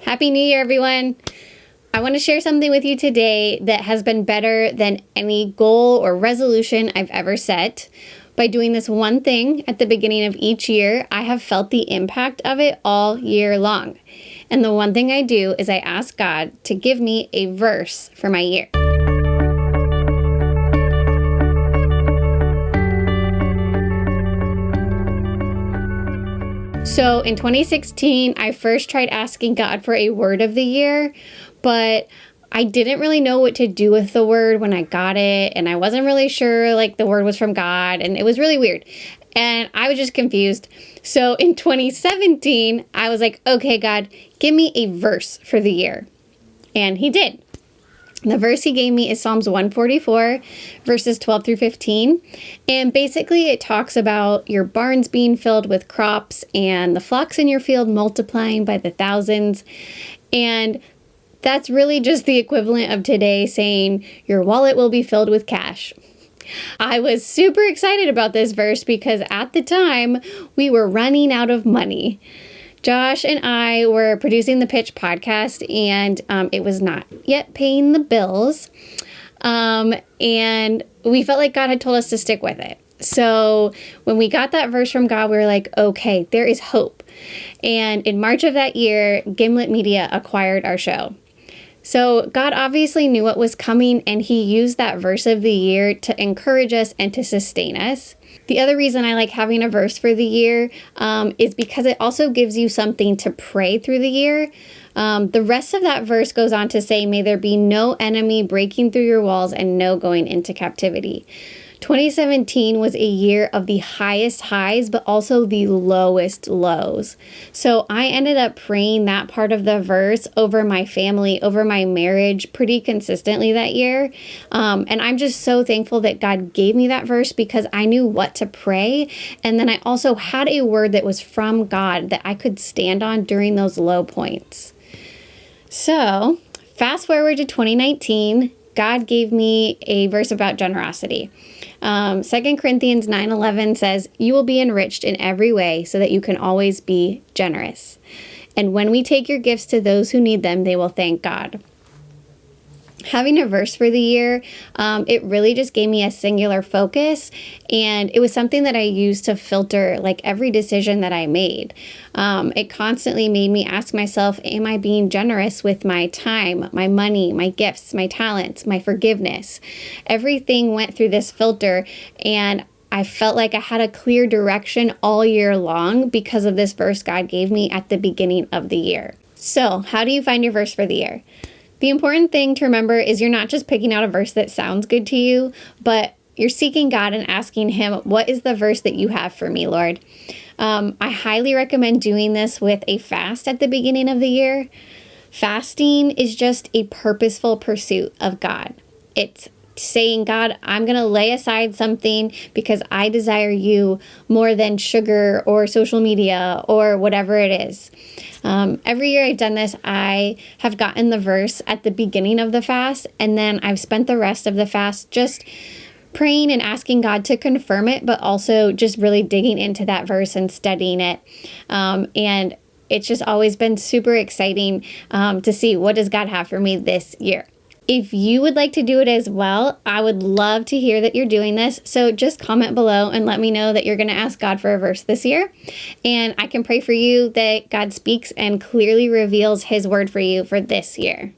Happy New Year, everyone. I want to share something with you today that has been better than any goal or resolution I've ever set. By doing this one thing at the beginning of each year, I have felt the impact of it all year long. And the one thing I do is I ask God to give me a verse for my year. So in 2016, I first tried asking God for a word of the year, but I didn't really know what to do with the word when I got it, and I wasn't really sure the word was from God, and it was really weird. And I was just confused. So in 2017, I was like, okay, God, give me a verse for the year. And he did. The verse he gave me is Psalms 144, verses 12 through 15. And basically it talks about your barns being filled with crops and the flocks in your field multiplying by the thousands. And that's really just the equivalent of today saying your wallet will be filled with cash. I was super excited about this verse because at the time we were running out of money. Josh and I were producing the Pitch podcast, and it was not yet paying the bills. And we felt like God had told us to stick with it. So when we got that verse from God, we were like, okay, there is hope. And in March of that year, Gimlet Media acquired our show. So God obviously knew what was coming, and he used that verse of the year to encourage us and to sustain us. The other reason I like having a verse for the year is because it also gives you something to pray through the year. The rest of that verse goes on to say, may there be no enemy breaking through your walls and no going into captivity. 2017 was a year of the highest highs, but also the lowest lows. So I ended up praying that part of the verse over my family, over my marriage pretty consistently that year. And I'm just so thankful that God gave me that verse because I knew what to pray. And then I also had a word that was from God that I could stand on during those low points. So fast forward to 2019, God gave me a verse about generosity. 2 Corinthians 9:11 says, you will be enriched in every way so that you can always be generous. And when we take your gifts to those who need them, they will thank God. Having a verse for the year, it really just gave me a singular focus, and it was something that I used to filter every decision that I made. It constantly made me ask myself, am I being generous with my time, my money, my gifts, my talents, my forgiveness? Everything went through this filter, and I felt like I had a clear direction all year long because of this verse God gave me at the beginning of the year. So, how do you find your verse for the year? The important thing to remember is you're not just picking out a verse that sounds good to you, but you're seeking God and asking him, what is the verse that you have for me, Lord? I highly recommend doing this with a fast at the beginning of the year. Fasting is just a purposeful pursuit of God. It's saying, God, I'm going to lay aside something because I desire you more than sugar or social media or whatever it is. Every year I've done this, I have gotten the verse at the beginning of the fast, and then I've spent the rest of the fast just praying and asking God to confirm it, but also just really digging into that verse and studying it. And it's just always been super exciting to see what does God have for me this year. If you would like to do it as well, I would love to hear that you're doing this. So just comment below and let me know that you're going to ask God for a verse this year. And I can pray for you that God speaks and clearly reveals his word for you for this year.